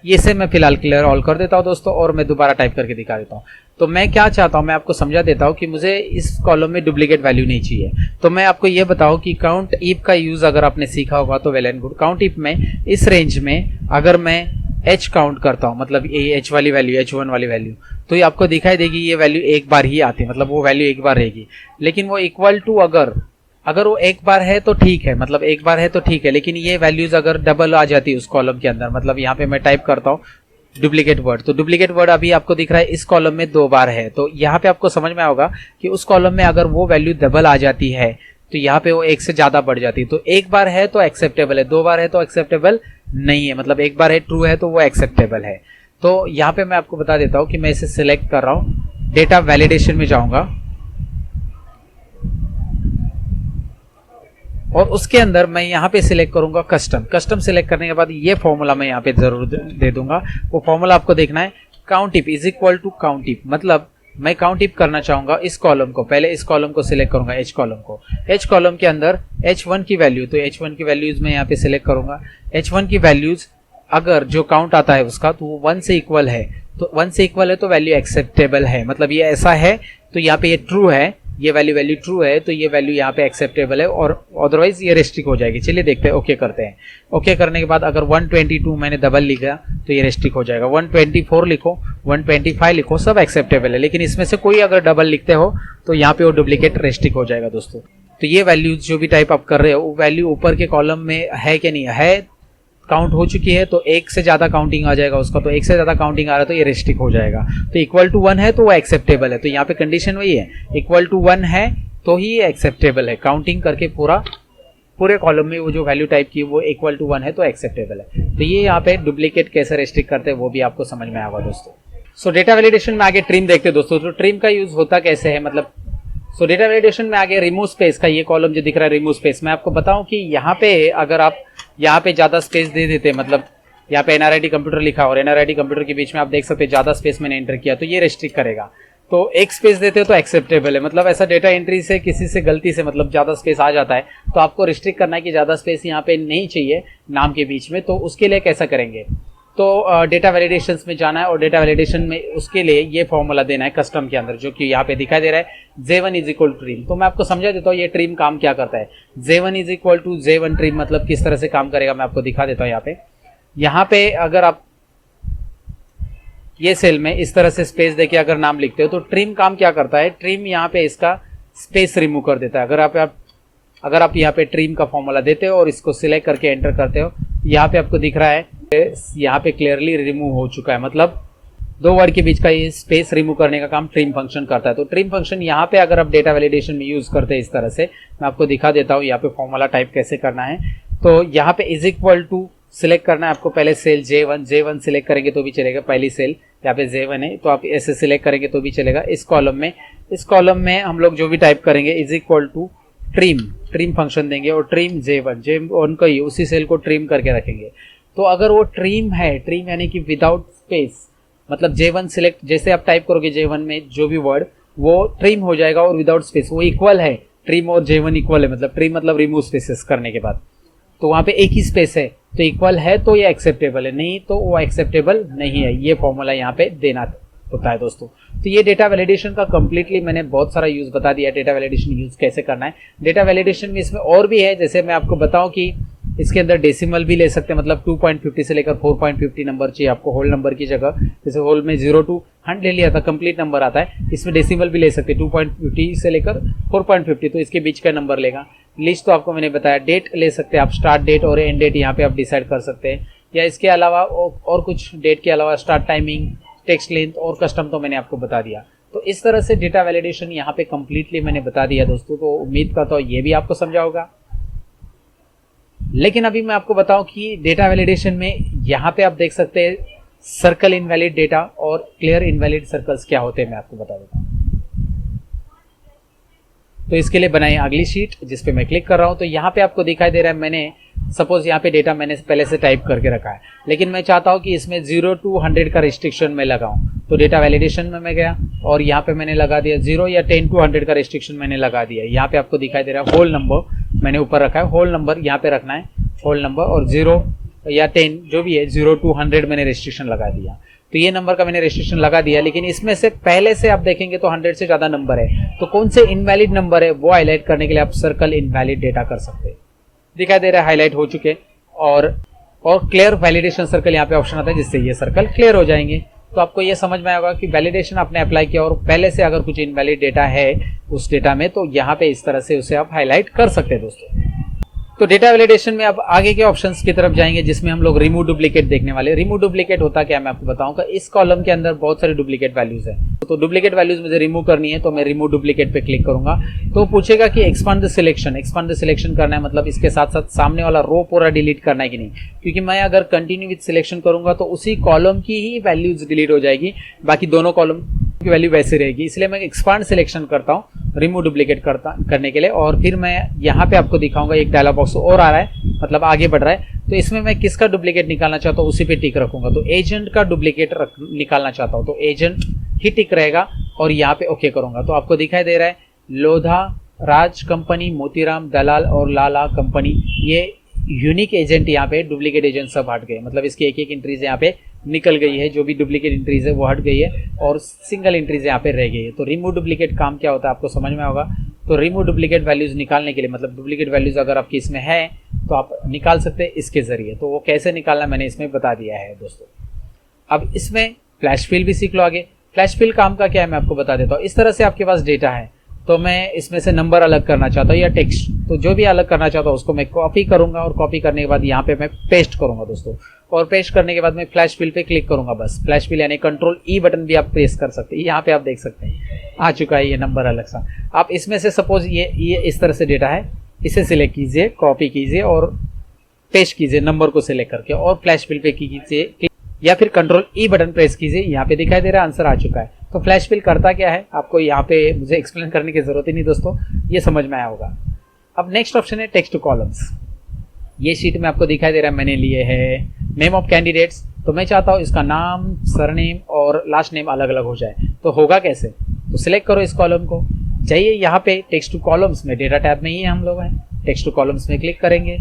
ये से मैं फिलहाल क्लियर ऑल कर देता हूँ दोस्तों, और मैं दोबारा टाइप करके दिखा देता हूँ। तो मैं क्या चाहता हूँ मैं आपको समझा देता हूँ कि मुझे इस कॉलम में डुप्लीकेट वैल्यू नहीं चाहिए। तो मैं आपको ये बताऊँ कि काउंट इफ का यूज अगर आपने सीखा होगा तो well and good. Count if में इस रेंज में अगर मैं H काउंट करता हूँ, मतलब ये H वाली वैल्यू, H1 वाली वैल्यू, तो ये आपको दिखाई देगी ये वैल्यू एक बार ही आती है, मतलब वो वैल्यू एक बार रहेगी। लेकिन वो इक्वल टू अगर वो एक बार है तो ठीक है, मतलब एक बार है तो ठीक है, लेकिन ये वैल्यूज अगर डबल आ जाती है उस कॉलम के अंदर, मतलब यहाँ पे मैं टाइप करता हूँ डुप्लीकेट वर्ड, तो डुप्लीकेट वर्ड अभी आपको दिख रहा है इस कॉलम में 2 बार है, तो यहाँ पे आपको समझ में होगा कि उस कॉलम में अगर वो वैल्यू डबल आ जाती है तो यहाँ पे वो एक से ज्यादा बढ़ जाती है। तो एक बार है तो एक्सेप्टेबल है, 2 बार है तो एक्सेप्टेबल नहीं है, मतलब एक बार है ट्रू है तो वो एक्सेप्टेबल है। तो यहाँ पे मैं आपको बता देता हूँ कि मैं इसे सिलेक्ट कर रहा हूँ, डेटा वैलिडेशन में जाऊंगा और उसके अंदर मैं यहाँ पे सिलेक्ट करूंगा कस्टम सिलेक्ट करने के बाद ये फॉर्मूला मैं यहाँ पे जरूर दे दूंगा। वो फॉर्मूला आपको देखना है, काउंटिप इज इक्वल टू काउंटिप, मतलब मैं काउंटिप करना चाहूंगा इस कॉलम को, पहले इस कॉलम को सिलेक्ट करूंगा, H कॉलम को, H कॉलम के अंदर H1 की वैल्यू, तो H1 की वैल्यूज मैं यहाँ पे सिलेक्ट करूंगा। H1 की वैल्यूज अगर जो काउंट आता है उसका तो वो 1 से इक्वल है, तो 1 से इक्वल है तो वैल्यू एक्सेप्टेबल है, मतलब ये ऐसा है तो यहाँ पे ये ट्रू है, ये वैल्यू ट्रू है तो ये वैल्यू यहाँ पे एक्सेप्टेबल है, और अदरवाइज ये रेस्ट्रिक्ट हो जाएगी। चलिए देखते हैं, ओके करते हैं। ओके करने के बाद अगर 122 मैंने डबल लिखा तो ये रेस्ट्रिक्ट हो जाएगा, 124 लिखो, 125 लिखो, सब एक्सेप्टेबल है, लेकिन इसमें से कोई अगर डबल लिखते हो तो यहाँ पे वो डुप्लीकेट रेस्ट्रिक्ट हो जाएगा दोस्तों। तो ये वैल्यू जो भी टाइप आप कर रहे हो वो वैल्यू ऊपर के कॉलम में है कि नहीं है, काउंट हो चुकी है तो एक से ज्यादा काउंटिंग आ जाएगा उसका, तो एक से ज्यादा काउंटिंग आ रहा है तो ये रेस्ट्रिक्ट हो जाएगा। तो इक्वल टू 1 है तो वो एक्सेप्टेबल है, तो यहाँ पे कंडीशन वही है, इक्वल टू 1 है तो ही ये एक्सेप्टेबल है, काउंटिंग करके पूरे कॉलम में वो जो वैल्यू टाइप की वो इक्वल टू 1 है तो एक्सेप्टेबल है। तो ये यहाँ पे डुप्लीकेट कैसे रेस्ट्रिक्ट करते हैं वो भी आपको समझ में आएगा दोस्तों। सो डेटा वैलिडेशन में आगे ट्रिम देखते हैं दोस्तों। तो ट्रिम का यूज होता कैसे है, मतलब सो डेटा वैलिडेशन में आगे रिमूव स्पेस का ये कॉलम जो दिख रहा है रिमूव स्पेस, मैं आपको बताऊं कि यहाँ पे अगर आप यहाँ पे ज्यादा स्पेस दे देते, मतलब यहाँ पे NRIT कंप्यूटर लिखा और NRIT कंप्यूटर के बीच में आप देख सकते हैं ज्यादा स्पेस मैंने एंटर किया तो ये रेस्ट्रिक्ट करेगा। तो एक स्पेस देते हो तो एक्सेप्टेबल है, मतलब ऐसा डेटा एंट्री से किसी से गलती से मतलब ज्यादा स्पेस आ जाता है तो आपको रिस्ट्रिक्ट करना है कि ज्यादा स्पेस यहाँ पे नहीं चाहिए नाम के बीच में, तो उसके लिए कैसा करेंगे, तो डेटा वैलिडेशंस में जाना है और डेटा वैलिडेशन में उसके लिए ये फॉर्मूला देना है कस्टम के अंदर, जो कि यहाँ पे दिखाई दे रहा है J1 is equal to trim. तो मैं आपको समझा देता हूँ ये ट्रिम काम क्या करता है। J1 is equal to J1 trim मतलब किस तरह से काम करेगा मैं आपको दिखा देता हूँ। यहाँ पे अगर आप ये सेल में इस तरह से स्पेस देके अगर नाम लिखते हो तो ट्रिम काम क्या करता है, ट्रिम यहाँ पे इसका स्पेस रिमूव कर देता है। अगर आप यहाँ पे ट्रिम का फॉर्मूला देते हो और इसको सिलेक्ट करके एंटर करते हो, यहाँ पे आपको दिख रहा है यहाँ पे क्लियरली रिमूव हो चुका है, मतलब 2 वर्ड के बीच का ये स्पेस रिमूव करने का काम ट्रिम फंक्शन करता है। तो ट्रिम फंक्शन यहाँ पे अगर आप डेटा वैलिडेशन में यूज करते हैं इस तरह से, मैं आपको दिखा देता हूँ यहाँ पे फॉर्मूला टाइप कैसे करना है। तो यहाँ पे इज इक्वल टू सिलेक्ट करना है आपको, पहले सेल J1 सिलेक्ट करेंगे तो भी चलेगा, पहली सेल यहाँ पे J1 है तो आप ऐसे सिलेक्ट करेंगे तो भी चलेगा। इस कॉलम में हम लोग जो भी टाइप करेंगे is equal to trim function देंगे और ट्रिम J1 को ही उसी सेल को ट्रिम करके रखेंगे। तो अगर वो ट्रिम है, ट्रिम यानी कि विदाउट स्पेस, मतलब J1 सिलेक्ट जैसे आप टाइप करोगे J1 में जो भी वर्ड वो ट्रिम हो जाएगा और विदाउट स्पेस वो इक्वल है, ट्रिम और J1 इक्वल है, मतलब ट्रिम मतलब रिमूव स्पेसेस करने के बाद, तो वहां पे एक ही स्पेस है तो इक्वल है तो ये एक्सेप्टेबल है, नहीं तो वो एक्सेप्टेबल नहीं है। ये फॉर्मूला यहाँ पे देना होता है दोस्तों। तो ये डेटा वैलिडेशन का कंप्लीटली मैंने बहुत सारा यूज बता दिया, डेटा वैलिडेशन यूज कैसे करना है। डेटा वैलिडेशन में इसमें और भी है, जैसे मैं आपको बताऊं कि इसके अंदर डेसिमल भी ले सकते हैं, मतलब 2.50 से लेकर 4.50 नंबर चाहिए आपको होल नंबर की जगह, जैसे होल में 0 to 100 ले लिया था कंप्लीट नंबर आता है, इसमें डेसिमल भी ले सकते हैं 2.50 से लेकर 4.50, तो इसके बीच का नंबर लेगा। लिस्ट तो आपको मैंने बताया, डेट ले सकते हैं आप, स्टार्ट डेट और एंड डेट यहाँ पे आप डिसाइड कर सकते हैं, या इसके अलावा और कुछ डेट के अलावा स्टार्ट टाइमिंग, टेक्स्ट लेंथ और कस्टम तो मैंने आपको बता दिया। तो इस तरह से डेटा वैलिडेशन यहाँ पे कंप्लीटली मैंने बता दिया दोस्तों, तो उम्मीद करता हूँ ये भी आपको समझा होगा। लेकिन अभी मैं आपको बताऊं कि डेटा वैलिडेशन में यहाँ पे आप देख सकते हैं सर्कल इनवैलिड डेटा और क्लियर इनवैलिड सर्कल्स क्या होते हैं, मैं आपको बता देता हूँ। तो इसके लिए बनाई अगली शीट जिस पे मैं क्लिक कर रहा हूं, तो यहाँ पे आपको दिखाई दे रहा है मैंने सपोज यहाँ पे डेटा मैंने पहले से टाइप करके रखा है, लेकिन मैं चाहता हूँ कि इसमें 0 to 100 का रिस्ट्रिक्शन में लगाऊं। तो डेटा वैलिडेशन में मैं गया और यहाँ पे मैंने लगा दिया 0 या 10 to 100 का रिस्ट्रिक्शन मैंने लगा दिया। यहाँ पे आपको दिखाई दे रहा है होल नंबर मैंने ऊपर रखा है, होल नंबर यहाँ पे रखना है, होल नंबर, और 0 या 10 जो भी है 0 to 100 मैंने रिस्ट्रिक्शन लगा दिया। तो ये नंबर का मैंने रिस्ट्रिक्शन लगा दिया, लेकिन इसमें से पहले से आप देखेंगे तो 100 से ज्यादा नंबर है, तो कौन से इनवैलिड नंबर है वो हाईलाइट करने के लिए आप सर्कल इनवैलिड डेटा कर सकते हैं। दिखाई दे रहा है हाईलाइट हो चुके, और और क्लियर वैलिडेशन सर्कल यहाँ पे ऑप्शन आता है, जिससे ये सर्कल क्लियर हो जाएंगे। तो आपको ये समझ में आएगा कि वैलिडेशन आपने अप्लाई किया और पहले से अगर कुछ इनवैलिड डेटा है उस डेटा में, तो यहाँ पे इस तरह से उसे आप हाईलाइट कर सकते हैं दोस्तों। तो डेटा वैलिडेशन में अब आगे के ऑप्शंस की तरफ जाएंगे, जिसमें हम लोग रिमूव डुप्लीकेट देखने वाले। रिमूव डुप्लीकेट होता क्या मैं आपको बताऊंगा। इस कॉलम के अंदर बहुत सारी डुप्लीकेट वैल्यूज है, तो डुप्लीकेट वैल्यूज मुझे रिमूव करनी है, तो मैं रिमूव डुप्लीकेट पे क्लिक करूंगा। तो पूछेगा कि expand the selection. Expand the selection करना है, मतलब इसके साथ साथ सामने वाला रो पूरा डिलीट करना है कि नहीं, क्योंकि मैं अगर कंटिन्यू विद सिलेक्शन करूंगा तो उसी कॉलम की ही वैल्यूज डिलीट हो जाएगी, बाकी दोनों कॉलम की वैल्यू वैसे रहेगी। इसलिए मैं एक्सपांड सिलेक्शन करता हूँ रिमूव डुप्लीकेट करने के लिए। और फिर मैं यहाँ पे आपको दिखाऊंगा एक डायलॉग बॉक्स और आ रहा है, मतलब आगे बढ़ रहा है। तो इसमें मैं किसका डुप्लीकेट निकालना चाहता हूँ उसी पे टिक रखूंगा। तो एजेंट का डुप्लीकेट निकालना चाहता हूँ, तो एजेंट ही टिक रहेगा और यहाँ पे ओके करूंगा। तो आपको दिखाई दे रहा है लोधा राज कंपनी, मोतीराम दलाल और लाला कंपनी, ये यूनिक एजेंट यहाँ पे डुप्लीकेट एजेंट सब हट गए, मतलब इसकी एक एक एंट्रीज यहाँ पे निकल गई है, जो भी डुप्लीकेट एंट्रीज है वो हट गई है और सिंगल एंट्रीज यहाँ पे रह गई है। तो रिमूव डुप्लीकेट काम क्या होता है आपको समझ में होगा। तो रिमूव डुप्लीकेट वैल्यूज निकालने के लिए, मतलब डुप्लीकेट वैल्यूज अगर आपकी इसमें है तो आप निकाल सकते हैं इसके जरिए। तो वो कैसे निकालना मैंने इसमें बता दिया है दोस्तों। अब इसमें फ्लैश फिल भी सीख लो आगे। फ्लैश फिल काम का क्या है मैं आपको बता देता हूँ। इस तरह से आपके पास डेटा है, तो मैं इसमें से नंबर अलग करना चाहता हूँ या टेक्स्ट, तो जो भी अलग करना चाहता हूँ उसको मैं कॉपी करूंगा और कॉपी करने के बाद यहाँ पे मैं पेस्ट करूंगा दोस्तों। और पेस्ट करने के बाद मैं फ्लैश फिल पे क्लिक करूंगा बस। फ्लैश फिल यानी कंट्रोल ई बटन भी आप प्रेस कर सकते हैं। यहाँ पे आप देख सकते हैं आ चुका है ये नंबर अलग सा। आप इसमें से सपोज ये इस तरह से डेटा है, इसे सिलेक्ट कीजिए, कॉपी कीजिए और पेस्ट कीजिए नंबर को सिलेक्ट करके और फ्लैश फिल पे कीजिए या फिर कंट्रोल ई बटन प्रेस कीजिए। यहाँ पे दिखाई दे रहा है आंसर आ चुका है। तो फ्लैश फिल करता क्या है आपको यहाँ पे मुझे एक्सप्लेन करने की जरूरत ही नहीं दोस्तों, ये समझ में आया होगा। अब नेक्स्ट ऑप्शन है टेक्स्ट टू कॉलम्स। ये शीट में आपको दिखाई दे रहा है मैंने लिए है नेम ऑफ कैंडिडेट्स। तो मैं चाहता हूँ इसका नाम, सरनेम और लास्ट नेम अलग अलग हो जाए। तो होगा कैसे, तो सिलेक्ट करो इस कॉलम को, जाइए यहाँ पे टेक्स्ट टू कॉलम्स में, डेटा टैब में ही हम लोग हैं, टेक्स्ट टू कॉलम्स में क्लिक करेंगे।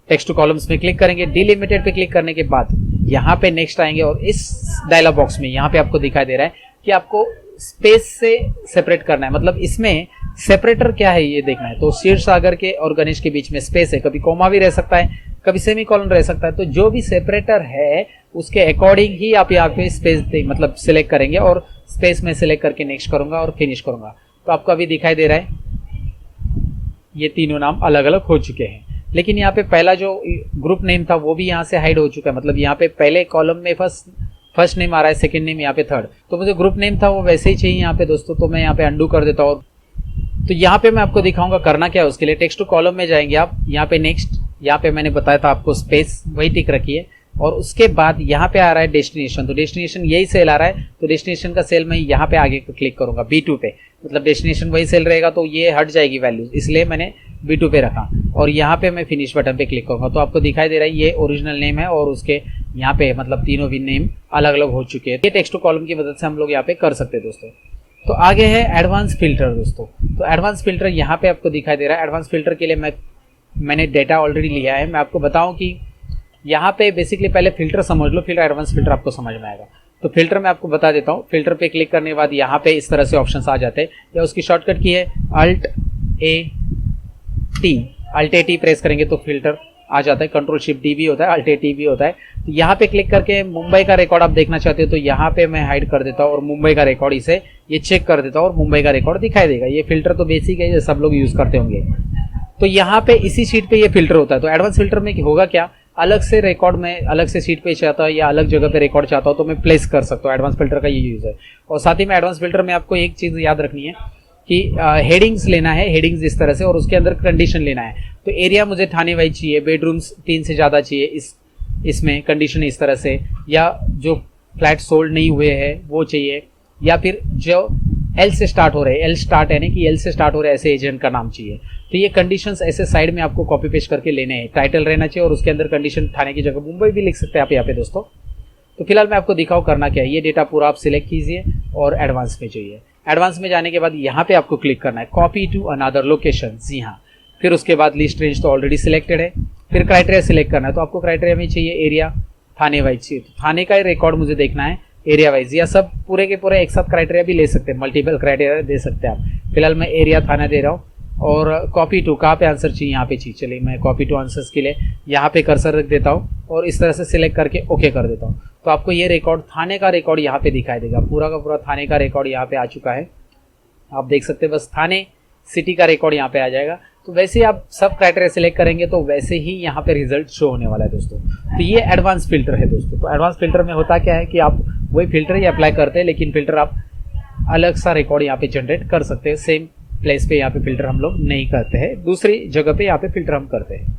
टेक्स्ट टू कॉलम्स में क्लिक करेंगे, डिलिमिटेड पे क्लिक करने के बाद यहाँ पे नेक्स्ट आएंगे और इस डायलॉग बॉक्स में यहाँ पे आपको दिखाई दे रहा है कि आपको स्पेस से सेपरेट करना है। मतलब इसमें सेपरेटर क्या है ये देखना है। तो क्षीर सागर के और गणेश के बीच में स्पेस है, कभी कोमा भी रह सकता है, कभी सेमी कॉलन रह सकता है। तो जो भी सेपरेटर है उसके अकॉर्डिंग ही आप यहाँ पे स्पेस मतलब सिलेक्ट करेंगे और स्पेस में सिलेक्ट करके नेक्स्ट करूंगा और फिनिश करूंगा। तो आपको अभी दिखाई दे रहा है ये तीनों नाम अलग अलग हो चुके हैं। लेकिन यहाँ पे पहला जो ग्रुप नेम था वो भी यहाँ से हाइड हो चुका है। मतलब यहाँ पे पहले कॉलम में फर्स्ट नेम आ रहा है, सेकंड नेम यहाँ पे थर्ड। तो मुझे ग्रुप नेम था वो वैसे ही चाहिए यहाँ पे दोस्तों। तो मैं यहाँ पे अंडू कर देता हूँ। तो यहाँ पे मैं आपको दिखाऊंगा करना क्या है उसके लिए। टेक्स्ट टू कॉलम में जाएंगे आप, यहाँ पे नेक्स्ट, यहाँ पे मैंने बताया था आपको स्पेस, वही टिक रखिए। और उसके बाद यहाँ पे आ रहा है डेस्टिनेशन। तो डेस्टिनेशन यही सेल आ रहा है, तो डेस्टिनेशन का सेल मैं यहाँ पे आगे क्लिक करूंगा B2 पे। मतलब डेस्टिनेशन वही सेल रहेगा तो ये हट जाएगी वैल्यूज, इसलिए मैंने B2 पे रखा। और यहाँ पे मैं फिनिश बटन पे क्लिक करूंगा। तो आपको दिखाई दे रहा है ये ओरिजिनल नेम है और उसके यहाँ पे मतलब तीनों भी नेम अलग अलग हो चुके हैं। ये टेक्स्ट टू कॉलम की मदद से हम लोग यहाँ पे कर सकते हैं दोस्तों। तो आगे है एडवांस फिल्टर दोस्तों। तो एडवांस फिल्टर यहाँ पे आपको दिखाई दे रहा है। एडवांस फिल्टर के लिए मैंने डेटा ऑलरेडी लिया है। मैं आपको बताऊं कि यहाँ पे बेसिकली पहले फिल्टर समझ लो, फिर एडवांस फिल्टर आपको समझ में आएगा। तो फिल्टर मैं आपको बता देता हूँ। फिल्टर पे क्लिक करने के बाद यहाँ पे इस तरह से ऑप्शंस आ जाते हैं, या उसकी शॉर्टकट की है Alt A T प्रेस करेंगे तो फिल्टर आ जाता है। कंट्रोल शिफ्ट D भी होता है, Alt A T भी होता है। तो यहाँ पे क्लिक करके मुंबई का रिकॉर्ड आप देखना चाहते हो तो यहाँ पे मैं हाइड कर देता हूँ और मुंबई का रिकॉर्ड इसे ये चेक कर देता हूँ और मुंबई का रिकॉर्ड दिखाई देगा। ये फिल्टर तो बेसिक है, ये सब लोग यूज करते होंगे। तो यहाँ पे इसी शीट पे ये फिल्टर होता है। तो एडवांस फिल्टर में होगा क्या, अलग से रिकॉर्ड में अलग से शीट पे चाहता हूँ या अलग जगह पे रिकॉर्ड चाहता हूँ तो मैं प्लेस कर सकता हूँ। एडवांस फिल्टर का ये यूज है। और साथ ही में एडवांस फिल्टर में आपको एक चीज याद रखनी है कि हेडिंग्स लेना है, हेडिंग्स इस तरह से, और उसके अंदर कंडीशन लेना है। तो एरिया मुझे थाने वाइज चाहिए, बेडरूम्स 3 से ज़्यादा चाहिए इसमें कंडीशन इस तरह से, या जो फ्लैट सोल्ड नहीं हुए हैं वो चाहिए, या फिर जो एल से स्टार्ट हो रहे हैं, एल स्टार्ट यानी कि एल से स्टार्ट हो रहे हैं ऐसे एजेंट का नाम चाहिए। तो ये कंडीशंस ऐसे साइड में आपको कॉपी पेस्ट करके लेने हैं। टाइटल रहना चाहिए और उसके अंदर कंडीशन थाने की जगह मुंबई भी लिख सकते हैं आप यहाँ पे दोस्तों। तो फिलहाल मैं आपको दिखाऊँ करना क्या है। ये डेटा पूरा आप सिलेक्ट कीजिए और एडवांस में चाहिए। एडवांस में जाने के बाद यहाँ पे आपको क्लिक करना है कॉपी टू अनदर लोकेशन। जी हाँ, फिर उसके बाद लिस्ट रेंज तो ऑलरेडी सिलेक्टेड है। फिर क्राइटेरिया सिलेक्ट करना है। तो आपको क्राइटेरिया में चाहिए एरिया, थाने वाइज चाहिए। तो थाने का रिकॉर्ड मुझे देखना है एरिया वाइज, या सब पूरे के पूरे एक साथ क्राइटेरिया भी ले सकते हैं, मल्टीपल क्राइटेरिया दे सकते हैं आप। फिलहाल मैं एरिया थाना दे रहा हूँ और कॉपी टू, कहाँ पे आंसर चाहिए यहाँ पे चाहिए, चलिए मैं कॉपी टू आंसर्स के लिए यहाँ पे कर्सर रख देता हूँ और इस तरह से सिलेक्ट करके ओके कर देता हूँ। तो आपको ये रिकॉर्ड, थाने का रिकॉर्ड यहाँ पे दिखाई देगा, पूरा का पूरा थाने का रिकॉर्ड यहाँ पे आ चुका है। आप देख सकते हैं, बस थाने सिटी का रिकॉर्ड यहाँ पे आ जाएगा। तो वैसे ही आप सब क्राइटेरिया सिलेक्ट करेंगे तो वैसे ही यहाँ पे रिजल्ट शो होने वाला है दोस्तों। तो ये एडवांस फिल्टर है दोस्तों। तो एडवांस फिल्टर में होता क्या है कि आप वही फिल्टर ही अप्लाई करते हैं, लेकिन फिल्टर आप अलग सा रिकॉर्ड यहाँ पे जनरेट कर सकते हैं। सेम प्लेस पे यहाँ पे फिल्टर हम लोग नहीं करते हैं, दूसरी जगह पे यहाँ पे फिल्टर हम करते हैं।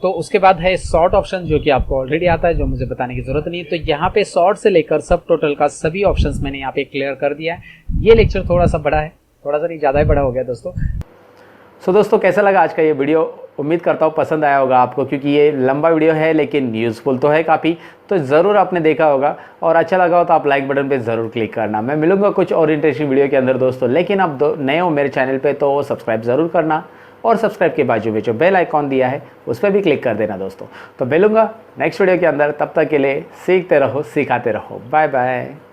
तो उसके बाद है शॉर्ट ऑप्शन, जो कि आपको ऑलरेडी आता है, जो मुझे बताने की जरूरत नहीं है। तो यहाँ पे शॉर्ट से लेकर सब टोटल का सभी ऑप्शंस मैंने यहाँ पे क्लियर कर दिया है। ये लेक्चर थोड़ा सा बड़ा है, थोड़ा सा नहीं, ज़्यादा ही बड़ा हो गया दोस्तों। सो दोस्तों, कैसा लगा आज का ये वीडियो? उम्मीद करता हूँ पसंद आया होगा आपको, क्योंकि ये लंबा वीडियो है लेकिन यूज़फुल तो है काफ़ी। तो ज़रूर आपने देखा होगा, और अच्छा लगा हो तो आप लाइक बटन पे ज़रूर क्लिक करना। मैं मिलूंगा कुछ और इंटरेस्टिंग वीडियो के अंदर दोस्तों, लेकिन आप नए हो मेरे चैनल पे तो सब्सक्राइब ज़रूर करना, और सब्सक्राइब के बाजू में जो बेल आइकॉन दिया है उस पर भी क्लिक कर देना दोस्तों। तो मिलूंगा नेक्स्ट वीडियो के अंदर, तब तक के लिए सीखते रहो, सिखाते रहो। Bye bye.